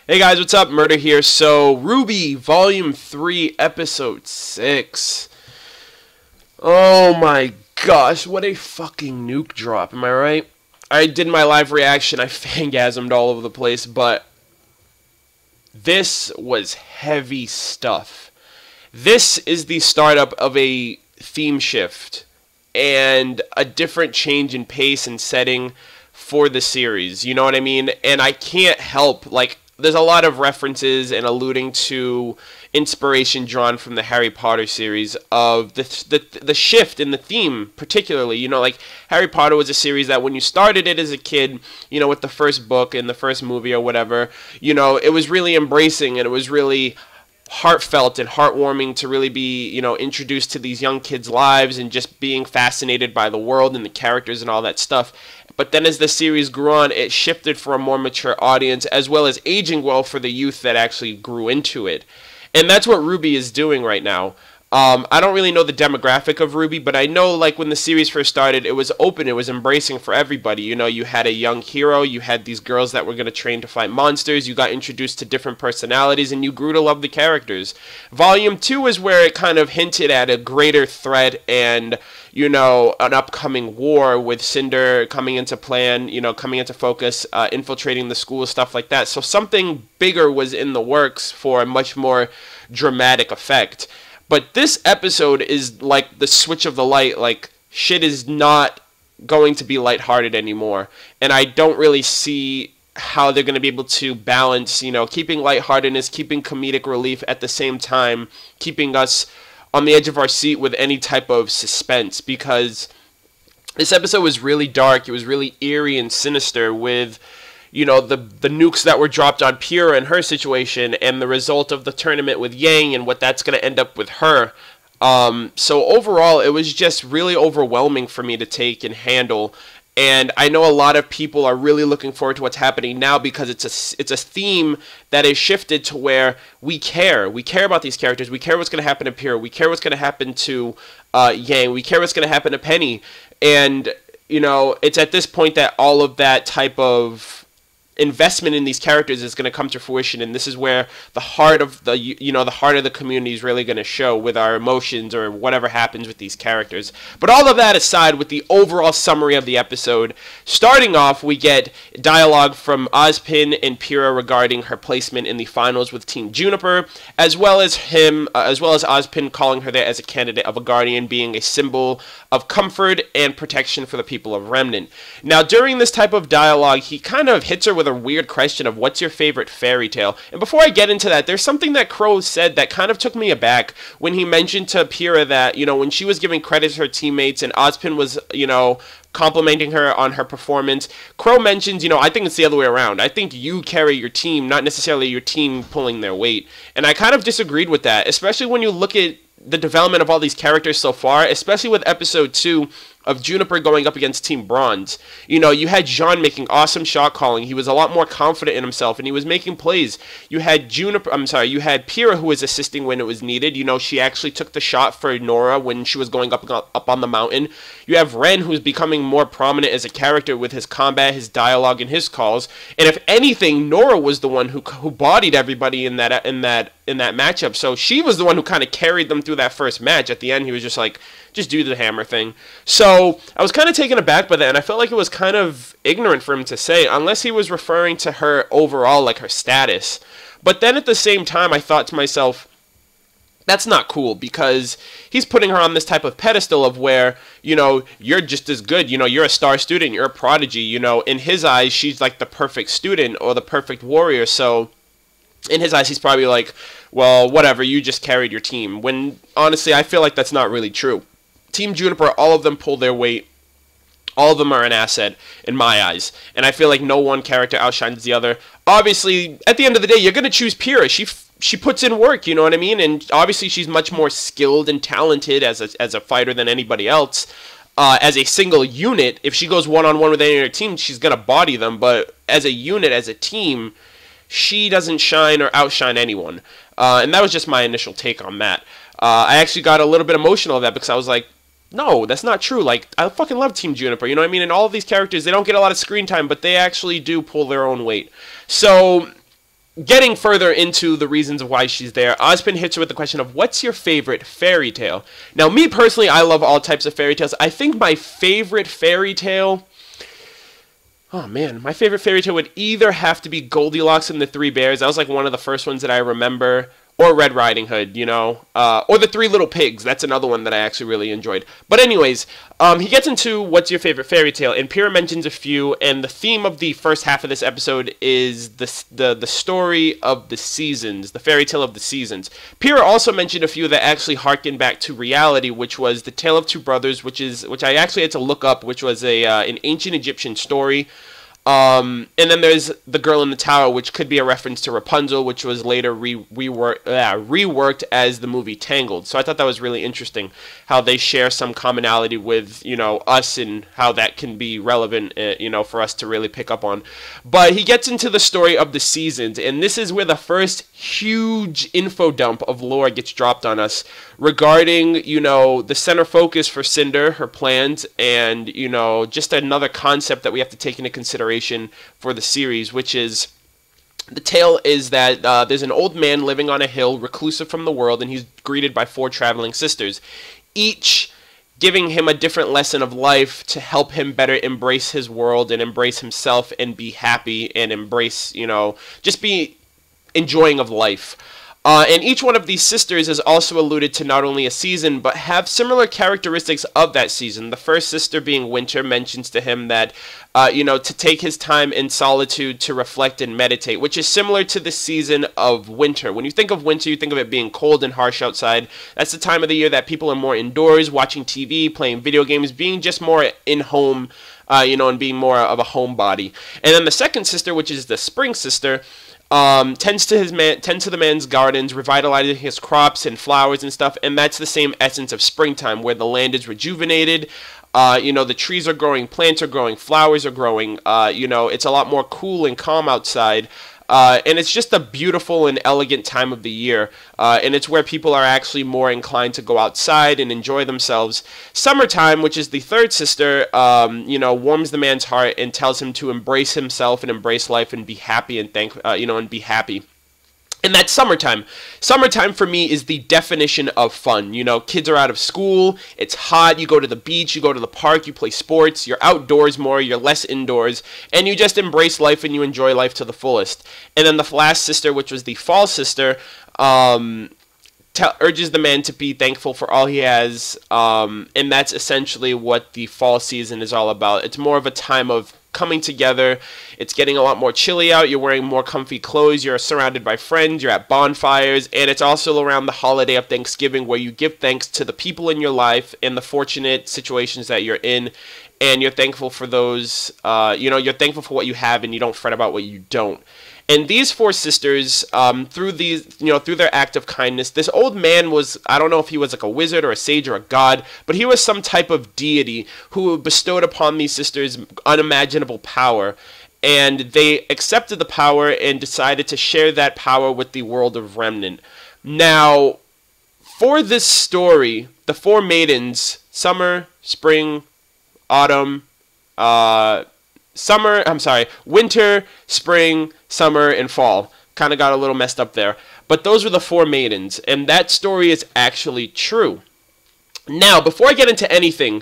Hey guys, what's up? Murder here. So, RWBY Volume 3, Episode 6. Oh my gosh, what a fucking nuke drop, am I right? I did my live reaction, I fangasmed all over the place, but this was heavy stuff. This is the startup of a theme shift and a different change in pace and setting for the series, you know what I mean? And I can't help, like, there's a lot of references and alluding to inspiration drawn from the Harry Potter series of the shift in the theme, particularly. You know, like, Harry Potter was a series that when you started it as a kid, you know, with the first book and the first movie or whatever, you know, it was really embracing and it was really heartfelt and heartwarming to really be, you know, introduced to these young kids' lives and just being fascinated by the world and the characters and all that stuff. But then as the series grew on, it shifted for a more mature audience, as well as aging well for the youth that actually grew into it. And that's what RWBY is doing right now. I don't really know the demographic of RWBY, but I know, like, when the series first started, it was open, it was embracing for everybody. You know, you had a young hero, you had these girls that were going to train to fight monsters, you got introduced to different personalities, and you grew to love the characters. Volume 2 is where it kind of hinted at a greater threat and, you know, an upcoming war with Cinder coming into plan, you know, coming into focus, infiltrating the school, stuff like that. So something bigger was in the works for a much more dramatic effect. But this episode is like the switch of the light, like, shit is not going to be lighthearted anymore. And I don't really see how they're going to be able to balance, you know, keeping lightheartedness, keeping comedic relief at the same time, keeping us on the edge of our seat with any type of suspense. Because this episode was really dark, it was really eerie and sinister with, you know, the nukes that were dropped on Pyrrha and her situation, and the result of the tournament with Yang and what that's going to end up with her. So overall, it was just really overwhelming for me to take and handle. And I know a lot of people are really looking forward to what's happening now because it's a theme that is shifted to where we care. We care about these characters. We care what's going to happen to Pyrrha. We care what's going to happen to Yang. We care what's going to happen to Penny. And, you know, it's at this point that all of that type of investment in these characters is going to come to fruition, and this is where the heart of the, you know, the heart of the community is really going to show with our emotions or whatever happens with these characters. But all of that aside, with the overall summary of the episode, starting off, we get dialogue from Ozpin and Pyrrha regarding her placement in the finals with Team Juniper, as well as Ozpin calling her there as a candidate of a guardian, being a symbol of comfort and protection for the people of Remnant. Now, during this type of dialogue, he kind of hits her with a weird question of what's your favorite fairy tale. And before I get into that, there's something that Crow said that kind of took me aback when he mentioned to Pyrrha that, you know, when she was giving credit to her teammates and Ozpin was, you know, complimenting her on her performance, Crow mentions, you know, I think it's the other way around. I think you carry your team, not necessarily your team pulling their weight. And I kind of disagreed with that, especially when you look at the development of all these characters so far, especially with episode 2 of Juniper going up against Team Bronze. You know, you had Jean making awesome shot calling. He was a lot more confident in himself, and he was making plays. You had you had Pyrrha, who was assisting when it was needed. You know, she actually took the shot for Nora when she was going up on the mountain. You have Ren, who's becoming more prominent as a character with his combat, his dialogue, and his calls. And if anything, Nora was the one who bodied everybody in that matchup. So she was the one who kind of carried them through that first match. At the end, he was just like, just do the hammer thing. So I was kind of taken aback by that, and I felt like it was kind of ignorant for him to say, unless he was referring to her overall, like her status. But then at the same time, I thought to myself, that's not cool, because he's putting her on this type of pedestal of where, you know, you're just as good, you know, you're a star student, you're a prodigy, you know, in his eyes, she's like the perfect student or the perfect warrior. So in his eyes, he's probably like, well, whatever, you just carried your team. When honestly, I feel like that's not really true. Team Juniper, all of them pull their weight. All of them are an asset in my eyes. And I feel like no one character outshines the other. Obviously, at the end of the day, you're going to choose Pyrrha. She puts in work, you know what I mean? And obviously, she's much more skilled and talented as a fighter than anybody else. As a single unit, if she goes one-on-one with any other team, she's going to body them. But as a unit, as a team, she doesn't shine or outshine anyone. And that was just my initial take on that. I actually got a little bit emotional of that because I was like, no, that's not true. Like, I fucking love Team Juniper, you know what I mean? And all of these characters, they don't get a lot of screen time, but they actually do pull their own weight. So getting further into the reasons of why she's there, Ozpin hits her with the question of, what's your favorite fairy tale? Now, me personally, I love all types of fairy tales. I think my favorite fairy tale... Oh, man. My favorite fairy tale would either have to be Goldilocks and the Three Bears. That was like one of the first ones that I remember. Or Red Riding Hood, you know. Or The Three Little Pigs. That's another one that I actually really enjoyed. But anyways, he gets into what's your favorite fairy tale. And Pyrrha mentions a few. And the theme of the first half of this episode is the story of the seasons. The fairy tale of the seasons. Pyrrha also mentioned a few that actually harken back to reality, which was The Tale of Two Brothers, which I actually had to look up, which was an ancient Egyptian story. And then there's The Girl in the Tower, which could be a reference to Rapunzel, which was later reworked as the movie Tangled. So I thought that was really interesting, how they share some commonality with, you know, us, and how that can be relevant, you know, for us to really pick up on. But he gets into the story of the seasons, and this is where the first huge info dump of lore gets dropped on us regarding, you know, the center focus for Cinder, her plans, and, you know, just another concept that we have to take into consideration for the series, which is, the tale is that there's an old man living on a hill, reclusive from the world, and he's greeted by 4 traveling sisters, each giving him a different lesson of life to help him better embrace his world and embrace himself and be happy and embrace, you know, just be enjoying of life. And each one of these sisters is also alluded to not only a season, but have similar characteristics of that season. The first sister, being Winter, mentions to him that, you know, to take his time in solitude to reflect and meditate, which is similar to the season of winter. When you think of winter, you think of it being cold and harsh outside. That's the time of the year that people are more indoors, watching TV, playing video games, being just more in home, you know, and being more of a homebody. And then the second sister, which is the spring sister, tends to the man's gardens, revitalizing his crops and flowers and stuff, and that's the same essence of springtime, where the land is rejuvenated, you know, the trees are growing, plants are growing, flowers are growing, you know, it's a lot more cool and calm outside, and it's just a beautiful and elegant time of the year, and it's where people are actually more inclined to go outside and enjoy themselves. Summertime, which is the third sister, you know, warms the man's heart and tells him to embrace himself and embrace life and be happy and you know, and be happy. And that's summertime. Summertime for me is the definition of fun. You know, kids are out of school, it's hot, you go to the beach, you go to the park, you play sports, you're outdoors more, you're less indoors, and you just embrace life and you enjoy life to the fullest. And then the last sister, which was the fall sister, urges the man to be thankful for all he has, and that's essentially what the fall season is all about. It's more of a time of coming together. It's getting a lot more chilly out. You're wearing more comfy clothes. You're surrounded by friends. You're at bonfires. And it's also around the holiday of Thanksgiving, where you give thanks to the people in your life and the fortunate situations that you're in. And you're thankful for those, you know, you're thankful for what you have, and you don't fret about what you don't. And these 4 sisters, through their act of kindness, this old man was, I don't know if he was like a wizard or a sage or a god, but he was some type of deity who bestowed upon these sisters unimaginable power. And they accepted the power and decided to share that power with the world of Remnant. Now, for this story, the 4 maidens, summer, spring, autumn, winter, spring, summer, and fall. Kind of got a little messed up there. But those were the 4 maidens, and that story is actually true. Now, before I get into anything,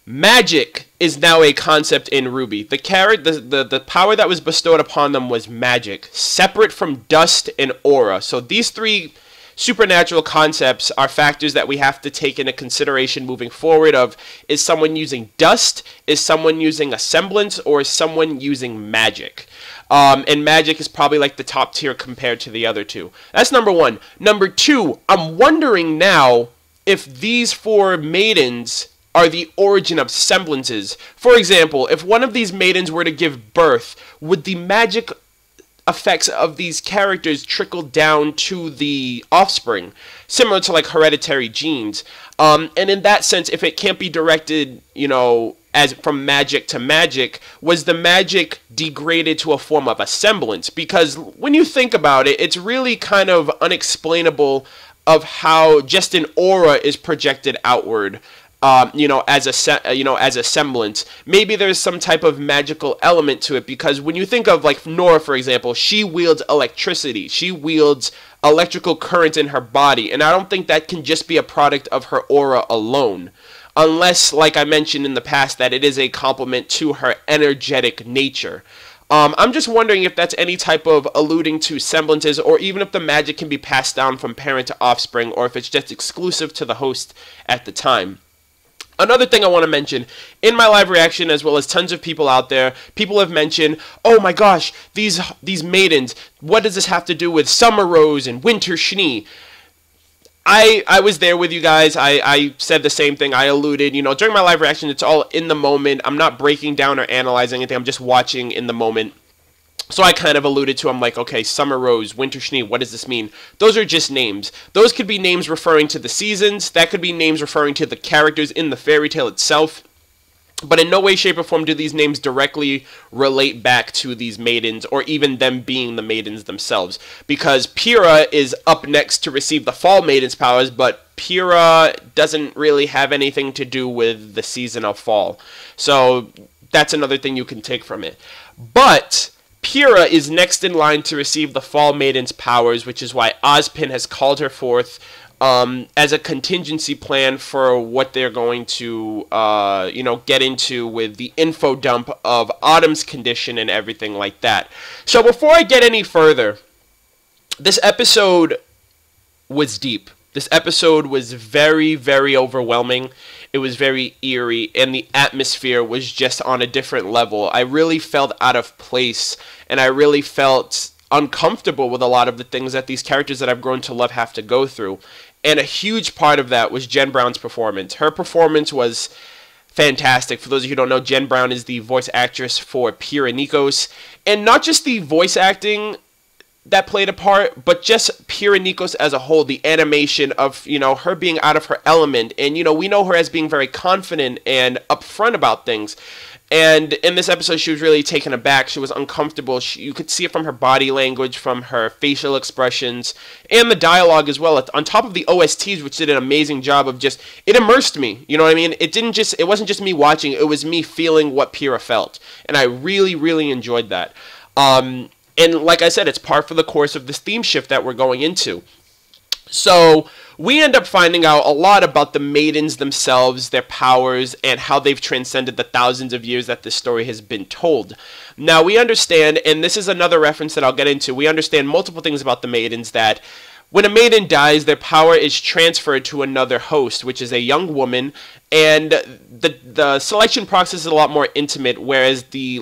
magic is now a concept in RWBY. The power that was bestowed upon them was magic, separate from dust and aura. So these 3 supernatural concepts are factors that we have to take into consideration moving forward of, is someone using dust, is someone using a semblance, or is someone using magic? And magic is probably like the top tier compared to the other 2. That's number 1. Number 2, I'm wondering now if these 4 maidens are the origin of semblances. For example, if one of these maidens were to give birth, would the magic effects of these characters trickle down to the offspring, similar to like hereditary genes? And in that sense, if it can't be directed, you know, as from magic to magic, was the magic degraded to a form of a semblance? Because when you think about it, it's really kind of unexplainable of how just an aura is projected outward. as a semblance. Maybe there's some type of magical element to it, because when you think of like Nora, for example, she wields electricity. She wields electrical current in her body, and I don't think that can just be a product of her aura alone. Unless, like I mentioned in the past, that it is a complement to her energetic nature. I'm just wondering if that's any type of alluding to semblances, or even if the magic can be passed down from parent to offspring, or if it's just exclusive to the host at the time. Another thing I want to mention, in my live reaction, as well as tons of people out there, people have mentioned, oh my gosh, these maidens, what does this have to do with Summer Rose and Winter Schnee? I was there with you guys. I said the same thing. I alluded, during my live reaction, it's all in the moment. I'm not breaking down or analyzing anything. I'm just watching in the moment. So I kind of alluded to, I'm like, okay, Summer Rose, Winter Schnee, what does this mean? Those are just names. Those could be names referring to the seasons. That could be names referring to the characters in the fairy tale itself. But in no way, shape, or form do these names directly relate back to these maidens, or even them being the maidens themselves. Because Pyrrha is up next to receive the Fall Maidens' powers, but Pyrrha doesn't really have anything to do with the season of fall. So that's another thing you can take from it. But Pyrrha is next in line to receive the Fall Maiden's powers, which is why Ozpin has called her forth as a contingency plan for what they're going to, get into with the info dump of Autumn's condition and everything like that. So before I get any further, this episode was deep. This episode was very, very overwhelming. It was very eerie, and the atmosphere was just on a different level. I really felt out of place, and I really felt uncomfortable with a lot of the things that these characters that I've grown to love have to go through. And a huge part of that was Jen Brown's performance. Her performance was fantastic. For those of you who don't know, Jen Brown is the voice actress for Pyrrha Nikos. And not just the voice acting that played a part, but just Pyrrha Nikos as a whole, the animation of, her being out of her element. And, we know her as being very confident and upfront about things. And in this episode, she was really taken aback. She was uncomfortable. You could see it from her body language, from her facial expressions, and the dialogue as well. On top of the OSTs, which did an amazing job of it immersed me. You know what I mean? It wasn't just me watching. It was me feeling what Pyrrha felt. And I really, really enjoyed that. And like I said, it's par for the course of this theme shift that we're going into. So we end up finding out a lot about the maidens themselves, their powers, and how they've transcended the thousands of years that this story has been told. Now, we understand, and this is another reference that I'll get into, we understand multiple things about the maidens, that when a maiden dies, their power is transferred to another host, which is a young woman, and the selection process is a lot more intimate, whereas the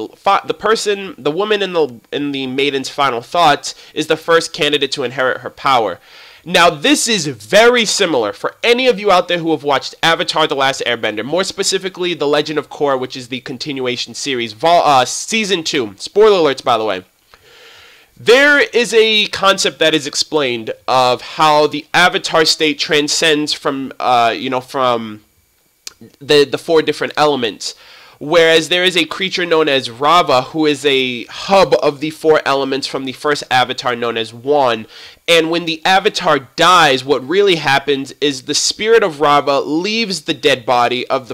woman in the maiden's final thoughts is the first candidate to inherit her power. Now, this is very similar for any of you out there who have watched Avatar: The Last Airbender, more specifically The Legend of Korra, which is the continuation series, Season 2. Spoiler alerts, by the way. There is a concept that is explained of how the Avatar state transcends from the four different elements. Whereas there is a creature known as Rava, who is a hub of the four elements from the first Avatar known as Wan. And when the Avatar dies, what really happens is the spirit of Rava leaves the dead body of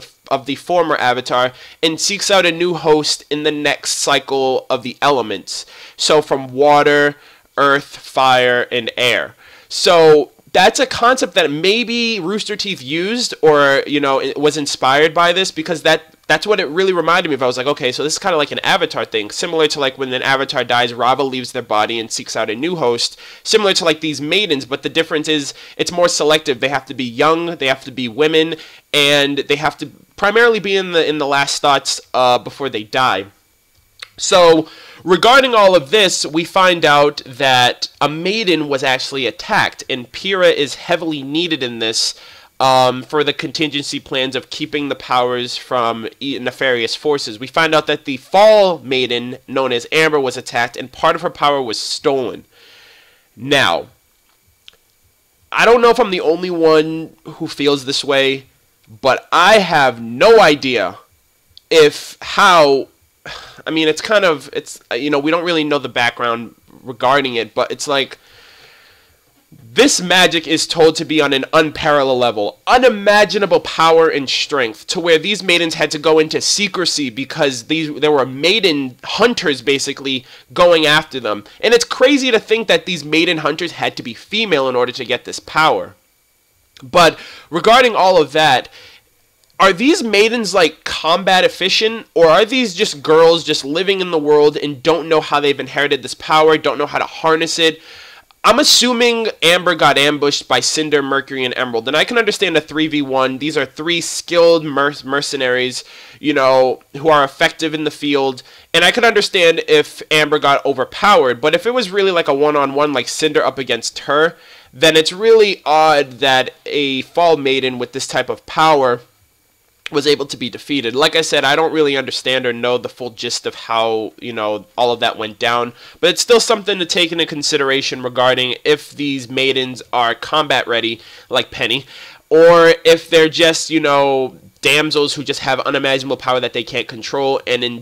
the former Avatar and seeks out a new host in the next cycle of the elements. So from water, earth, fire, and air. So that's a concept that maybe Rooster Teeth used, or it was inspired by this, because that's what it really reminded me of. I was like, okay, so this is kind of like an Avatar thing, similar to like when an Avatar dies, Rava leaves their body and seeks out a new host, similar to like these maidens, but the difference is it's more selective. They have to be young, they have to be women, and they have to primarily be in the last thoughts before they die. So, regarding all of this, we find out that a maiden was actually attacked, and Pyrrha is heavily needed in this for the contingency plans of keeping the powers from nefarious forces. We find out that the Fall Maiden, known as Amber, was attacked, and part of her power was stolen. Now, I don't know if I'm the only one who feels this way, but I have no idea I mean, we don't really know the background regarding it, but it's like, This magic is told to be on an unparalleled level, unimaginable power and strength, to where these maidens had to go into secrecy because there were maiden hunters basically going after them. And it's crazy to think that these maiden hunters had to be female in order to get this power. But regarding all of that, are these maidens like combat efficient, or are these just girls just living in the world and don't know how they've inherited this power, don't know how to harness it? I'm assuming Amber got ambushed by Cinder, Mercury, and Emerald, and I can understand a 3v1. These are three skilled mercenaries, you know, who are effective in the field, and I could understand if Amber got overpowered, but if it was really like a one-on-one, like Cinder up against her, then it's really odd that a Fall Maiden with this type of power was able to be defeated. Like I said, I don't really understand or know the full gist of how, you know, all of that went down, but it's still something to take into consideration regarding if these maidens are combat ready, like Penny, or if they're just, you know, damsels who just have unimaginable power that they can't control, and in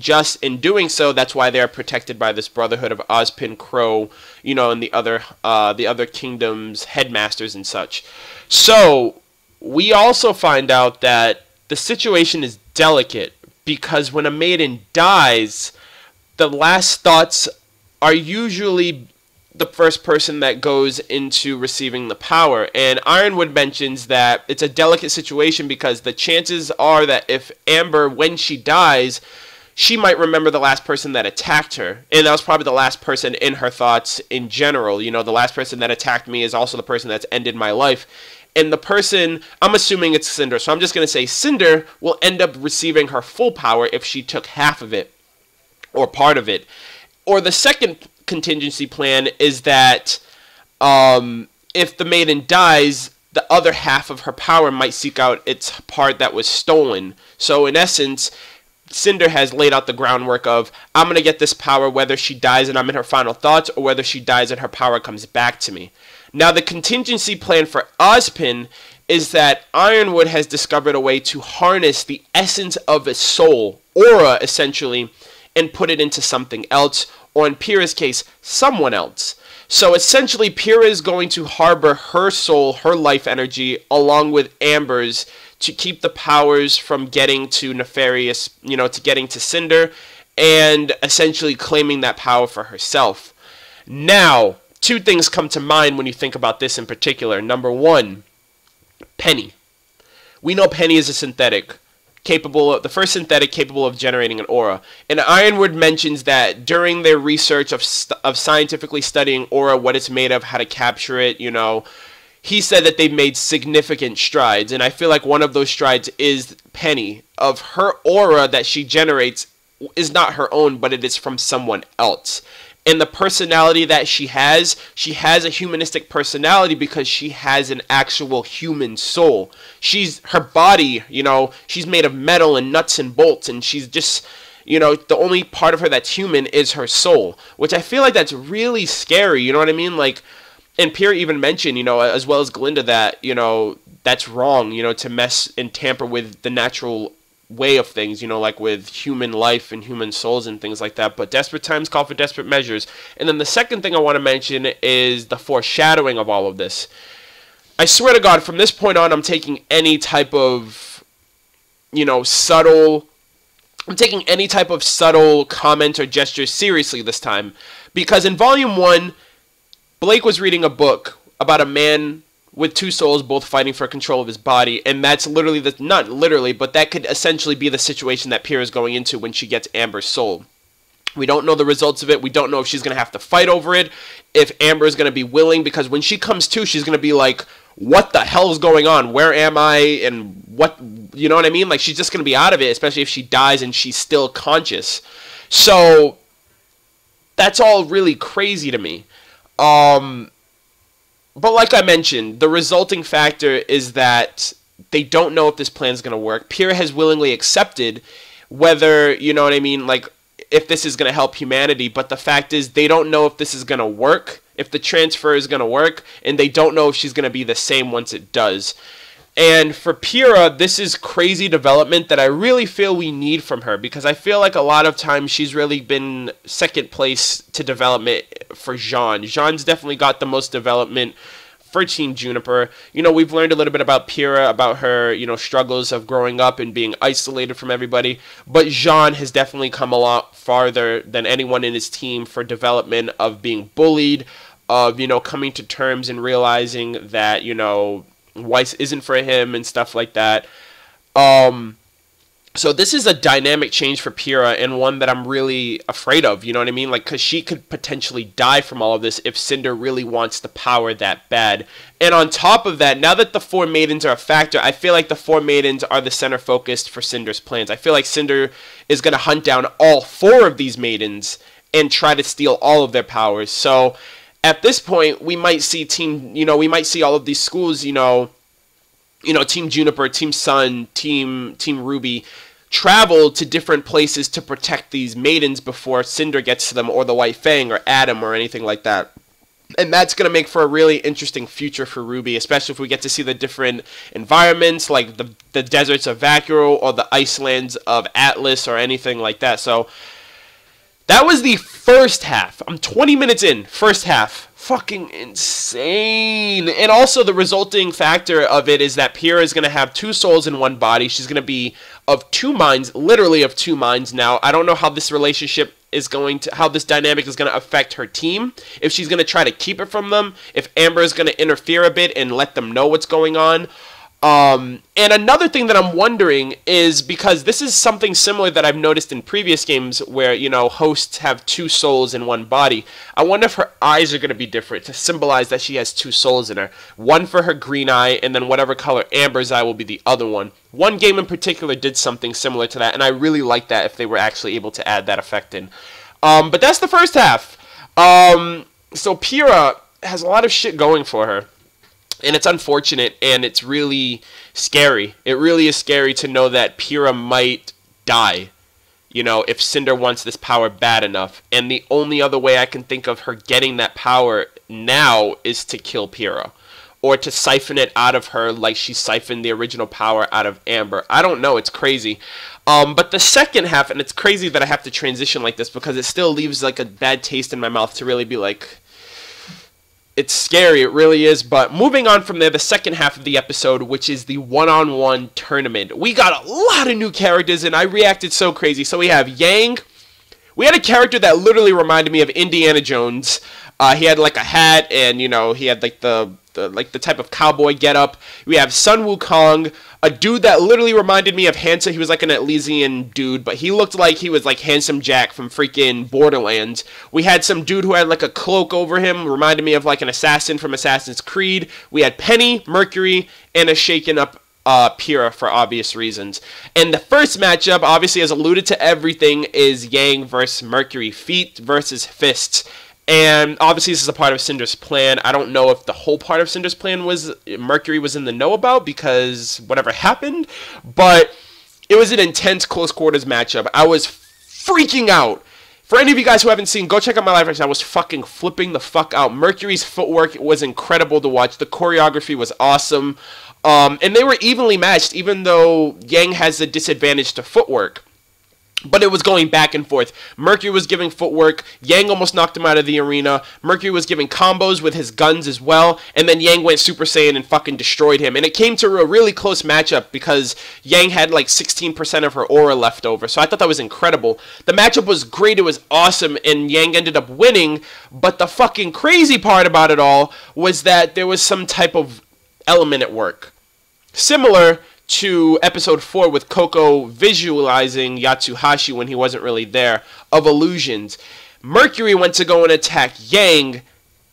doing so, that's why they're protected by this Brotherhood of Ozpin, Crow, you know, and the other kingdoms, headmasters and such. So we also find out that the situation is delicate, because when a maiden dies, the last thoughts are usually the first person that goes into receiving the power. And Ironwood mentions that it's a delicate situation because the chances are that if Amber, when she dies, she might remember the last person that attacked her. And that was probably the last person in her thoughts in general. You know, the last person that attacked me is also the person that's ended my life. And the person, I'm assuming it's Cinder, so I'm just going to say Cinder will end up receiving her full power if she took half of it, or part of it. Or the second contingency plan is that if the maiden dies, the other half of her power might seek out its part that was stolen. So in essence, Cinder has laid out the groundwork of, I'm going to get this power whether she dies and I'm in her final thoughts, or whether she dies and her power comes back to me. Now, the contingency plan for Ozpin is that Ironwood has discovered a way to harness the essence of a soul, aura essentially, and put it into something else, or in Pyrrha's case, someone else. So essentially, Pyrrha is going to harbor her soul, her life energy, along with Amber's, to keep the powers from getting to Nefarious, you know, to getting to Cinder, and essentially claiming that power for herself. Now, two things come to mind when you think about this in particular. Number one, Penny. We know Penny is a synthetic, the first synthetic capable of generating an aura. And Ironwood mentions that during their research of scientifically studying aura, what it's made of, how to capture it, you know, he said that they've made significant strides. And I feel like one of those strides is Penny. Of her aura that she generates is not her own, but it is from someone else. And the personality that she has a humanistic personality because she has an actual human soul. Her body, you know, she's made of metal and nuts and bolts, and she's just, you know, the only part of her that's human is her soul, which I feel like that's really scary, you know what I mean? Like, and Pyrrha even mentioned, you know, as well as Glinda, that, you know, that's wrong, you know, to mess and tamper with the natural way of things, you know, like with human life and human souls and things like that. But desperate times call for desperate measures. And then the second thing I want to mention is the foreshadowing of all of this. I swear to God, from this point on, I'm taking any type of, you know, I'm taking any type of subtle comment or gesture seriously this time. Because in Volume 1, Blake was reading a book about a man with two souls both fighting for control of his body, and that's literally, not literally, but that could essentially be the situation that Pyrrha is going into when she gets Amber's soul. We don't know the results of it. We don't know if she's going to have to fight over it, if Amber is going to be willing, because when she comes to, she's going to be like, what the hell is going on? Where am I? And what, you know what I mean? Like, she's just going to be out of it, especially if she dies and she's still conscious. So, that's all really crazy to me. But like I mentioned, the resulting factor is that they don't know if this plan is going to work. Pyrrha has willingly accepted whether, you know what I mean, like, if this is going to help humanity. But the fact is, they don't know if this is going to work, if the transfer is going to work, and they don't know if she's going to be the same once it does. And for Pyrrha, this is crazy development that I really feel we need from her, because I feel like a lot of times she's really been second place to development for Jean. Jean's definitely got the most development for Team Juniper. You know, we've learned a little bit about Pyrrha, about her, you know, struggles of growing up and being isolated from everybody. But Jean has definitely come a lot farther than anyone in his team for development of being bullied, of, you know, coming to terms and realizing that, you know, Weiss isn't for him and stuff like that. So this is a dynamic change for Pyrrha, and one that I'm really afraid of, you know what I mean? Like, because she could potentially die from all of this if Cinder really wants the power that bad. And on top of that, now that the Four Maidens are a factor, I feel like the Four Maidens are the center focused for Cinder's plans. I feel like Cinder is going to hunt down all 4 of these maidens and try to steal all of their powers. So at this point, we might see all of these schools, you know, Team Juniper, Team Sun, Team RWBY, travel to different places to protect these maidens before Cinder gets to them, or the White Fang, or Adam, or anything like that. And that's going to make for a really interesting future for RWBY, especially if we get to see the different environments, like the deserts of Vakuro, or the icelands of Atlas, or anything like that. So that was the first half. I'm 20 minutes in, first half. Fucking insane. And also the resulting factor of it is that Pyrrha is going to have 2 souls in 1 body. She's going to be of 2 minds, literally of 2 minds now. I don't know how this relationship is going to, how this dynamic is going to affect her team. If she's going to try to keep it from them. If Amber is going to interfere a bit and let them know what's going on. And another thing that I'm wondering is, because this is something similar that I've noticed in previous games where, you know, hosts have 2 souls in 1 body. I wonder if her eyes are going to be different to symbolize that she has 2 souls in her. One for her green eye, and then whatever color Amber's eye will be the other one. One game in particular did something similar to that, and I really like that if they were actually able to add that effect in. But that's the first half. So Pyrrha has a lot of shit going for her. And it's unfortunate, and it's really scary. It really is scary to know that Pyrrha might die, you know, if Cinder wants this power bad enough. And the only other way I can think of her getting that power now is to kill Pyrrha. Or to siphon it out of her like she siphoned the original power out of Amber. I don't know, it's crazy. But the second half, and it's crazy that I have to transition like this because it still leaves like a bad taste in my mouth to really be like, it's scary, it really is. But moving on from there, the second half of the episode, which is the one-on-one tournament. We got a lot of new characters, and I reacted so crazy. So we have Yang. We had a character that literally reminded me of Indiana Jones. He had like a hat, and, you know, he had like the type of cowboy getup. We have Sun Wukong, a dude that literally reminded me of Hansa. He was like an Elysian dude, but he looked like he was like Handsome Jack from freaking Borderlands. We had some dude who had like a cloak over him, reminded me of like an assassin from Assassin's Creed. We had Penny, Mercury, and a shaken up Pyrrha for obvious reasons. And the first matchup, obviously as alluded to everything, is Yang versus Mercury, feet versus fists. And obviously this is a part of Cinder's plan. I don't know if the whole part of Cinder's plan was Mercury was in the know about because whatever happened, but it was an intense close quarters matchup. I was freaking out. For any of you guys who haven't seen, go check out my live reaction. I was fucking flipping the fuck out. Mercury's footwork was incredible to watch. The choreography was awesome. And they were evenly matched, even though Yang has a disadvantage to footwork. But it was going back and forth. Mercury was giving footwork. Yang almost knocked him out of the arena. Mercury was giving combos with his guns as well. And then Yang went Super Saiyan and fucking destroyed him. And it came to a really close matchup because Yang had like 16% of her aura left over. So I thought that was incredible. The matchup was great. It was awesome. And Yang ended up winning. But the fucking crazy part about it all was that there was some type of element at work. Similar to episode 4 with Coco visualizing Yatsuhashi when he wasn't really there, of illusions. Mercury went to go and attack Yang,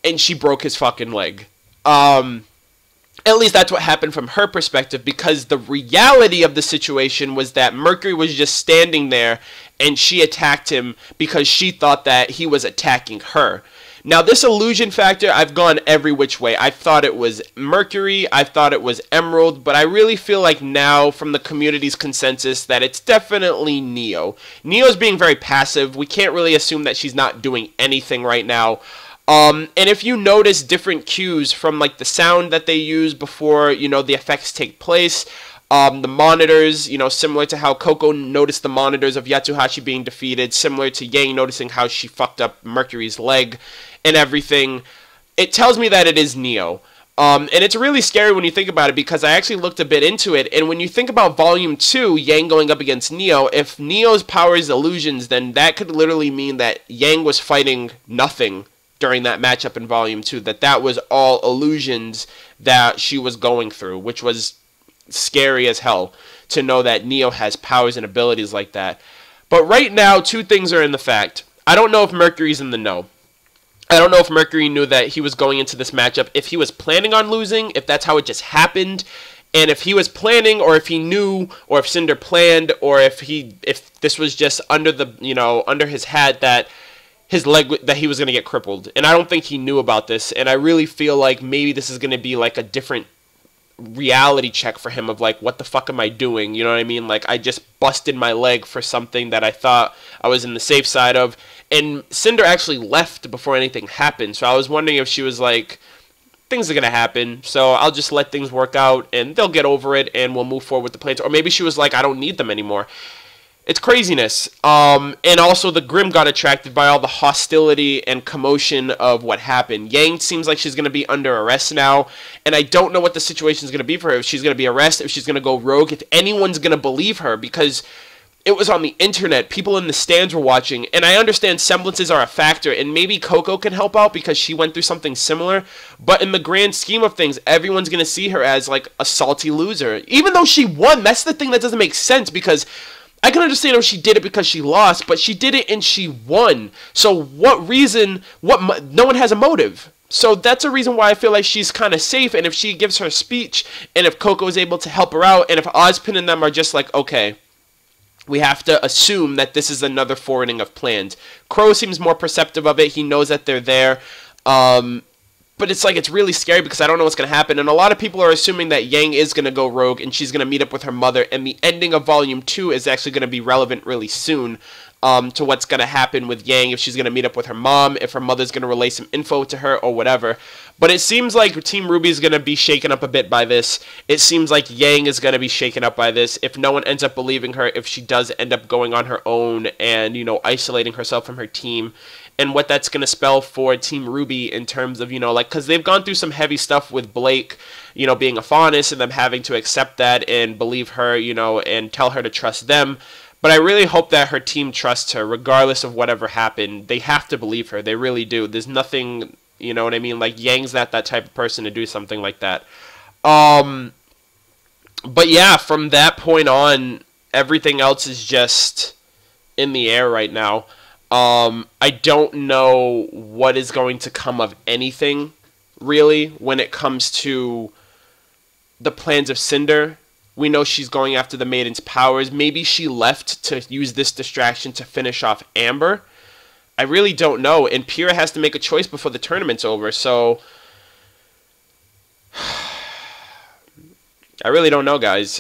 and she broke his fucking leg. At least that's what happened from her perspective, because the reality of the situation was that Mercury was just standing there, and she attacked him because she thought that he was attacking her. Now, this illusion factor, I've gone every which way. I thought it was Mercury, I thought it was Emerald, but I really feel like now, from the community's consensus, that it's definitely Neo. Neo's being very passive. We can't really assume that she's not doing anything right now. And if you notice different cues from, like, the sound that they use before, you know, the effects take place, the monitors, you know, similar to how Coco noticed the monitors of Yatsuhashi being defeated, similar to Yang noticing how she fucked up Mercury's leg and everything, it tells me that it is Neo. And it's really scary when you think about it, because I actually looked a bit into it, and when you think about Volume 2, Yang going up against Neo, if Neo's power is illusions, then that could literally mean that Yang was fighting nothing during that matchup in Volume 2, that was all illusions that she was going through, which was scary as hell to know that Neo has powers and abilities like that. But right now, two things are in the fact. I don't know if Mercury's in the know. I don't know if Mercury knew that he was going into this matchup, if he was planning on losing, if that's how it just happened, and if he was planning, or if he knew, or if Cinder planned, or if this was just under the, under his hat that his leg, that he was going to get crippled. And I don't think he knew about this, and I really feel like maybe this is going to be like a different reality check for him of like, what the fuck am I doing? You know what I mean? Like, I just busted my leg for something that I thought I was in the safe side of. And Cinder actually left before anything happened, so I was wondering if she was like, things are going to happen, so I'll just let things work out, and they'll get over it, and we'll move forward with the plans. Or maybe she was like, I don't need them anymore. It's craziness. And also the Grimm got attracted by all the hostility and commotion of what happened. Yang seems like she's going to be under arrest now, and I don't know what the situation is going to be for her. If she's going to be arrested, if she's going to go rogue, if anyone's going to believe her, because it was on the internet. People in the stands were watching, and I understand semblances are a factor, and maybe Coco can help out because she went through something similar, but in the grand scheme of things, everyone's going to see her as like a salty loser. Even though she won, that's the thing that doesn't make sense, because I can understand if she did it because she lost, but she did it and she won. So what reason, no one has a motive. So that's a reason why I feel like she's kind of safe, and if she gives her speech, and if Coco is able to help her out, and if Ozpin and them are just like, okay, we have to assume that this is another forwarding of plans. Crow seems more perceptive of it. He knows that they're there. But it's like, it's really scary because I don't know what's going to happen. And a lot of people are assuming that Yang is going to go rogue and she's going to meet up with her mother. And the ending of Volume 2 is actually going to be relevant really soon to what's going to happen with Yang, if she's going to meet up with her mom, if her mother's going to relay some info to her or whatever. But it seems like Team RWBY is going to be shaken up a bit by this. It seems like Yang is going to be shaken up by this. If no one ends up believing her, if she does end up going on her own and, isolating herself from her team, and what that's going to spell for Team RWBY in terms of, because they've gone through some heavy stuff with Blake, being a faunus and them having to accept that and believe her, and tell her to trust them. But I really hope that her team trusts her, regardless of whatever happened. They have to believe her. They really do. There's nothing, you know what I mean? Like, Yang's not that type of person to do something like that. But yeah, from that point on, everything else is just in the air right now. I don't know what is going to come of anything, really, when it comes to the plans of Cinder. We know she's going after the Maiden's powers. Maybe she left to use this distraction to finish off Amber. I really don't know. And Pyrrha has to make a choice before the tournament's over. So I really don't know, guys.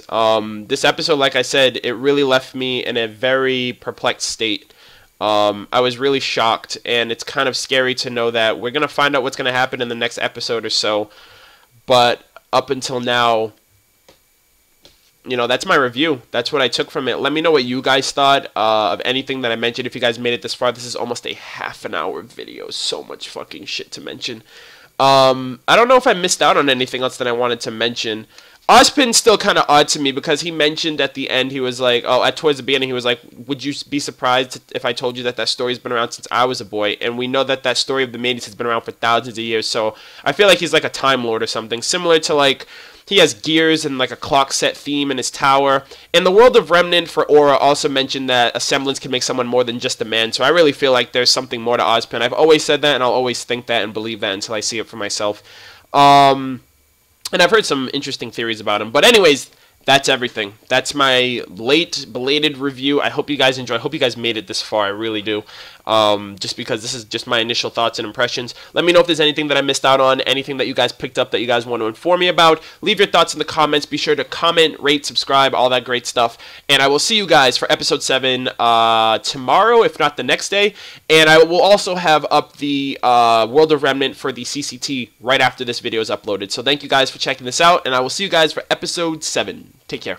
This episode, like I said, it really left me in a very perplexed state. I was really shocked, and it's kind of scary to know that we're going to find out what's going to happen in the next episode or so. But up until now, that's my review. That's what I took from it. Let me know what you guys thought of anything that I mentioned. If you guys made it this far, this is almost a half-an-hour video. So much fucking shit to mention. I don't know if I missed out on anything else that I wanted to mention. Ozpin's still kind of odd to me because he mentioned at the end, he was like, towards the beginning, he was like, would you be surprised if I told you that that story's been around since I was a boy? And we know that that story of the Maidens has been around for thousands of years, so I feel like he's like a Time Lord or something, similar to like, he has gears and like a clock set theme in his tower. And the world of Remnant for Aura also mentioned that a semblance can make someone more than just a man, so I really feel like there's something more to Ozpin. I've always said that, and I'll always think that and believe that until I see it for myself. And I've heard some interesting theories about him. But anyways, that's everything. That's my late, belated review. I hope you guys enjoy. I hope you guys made it this far. I really do. Just because this is just my initial thoughts and impressions. Let me know if there's anything that I missed out on, anything that you guys picked up that you guys want to inform me about. Leave your thoughts in the comments. Be sure to comment, rate, subscribe, all that great stuff. And I will see you guys for episode 7 tomorrow, if not the next day. And I will also have up the World of Remnant for the CCT right after this video is uploaded. So thank you guys for checking this out, and I will see you guys for episode 7. Take care.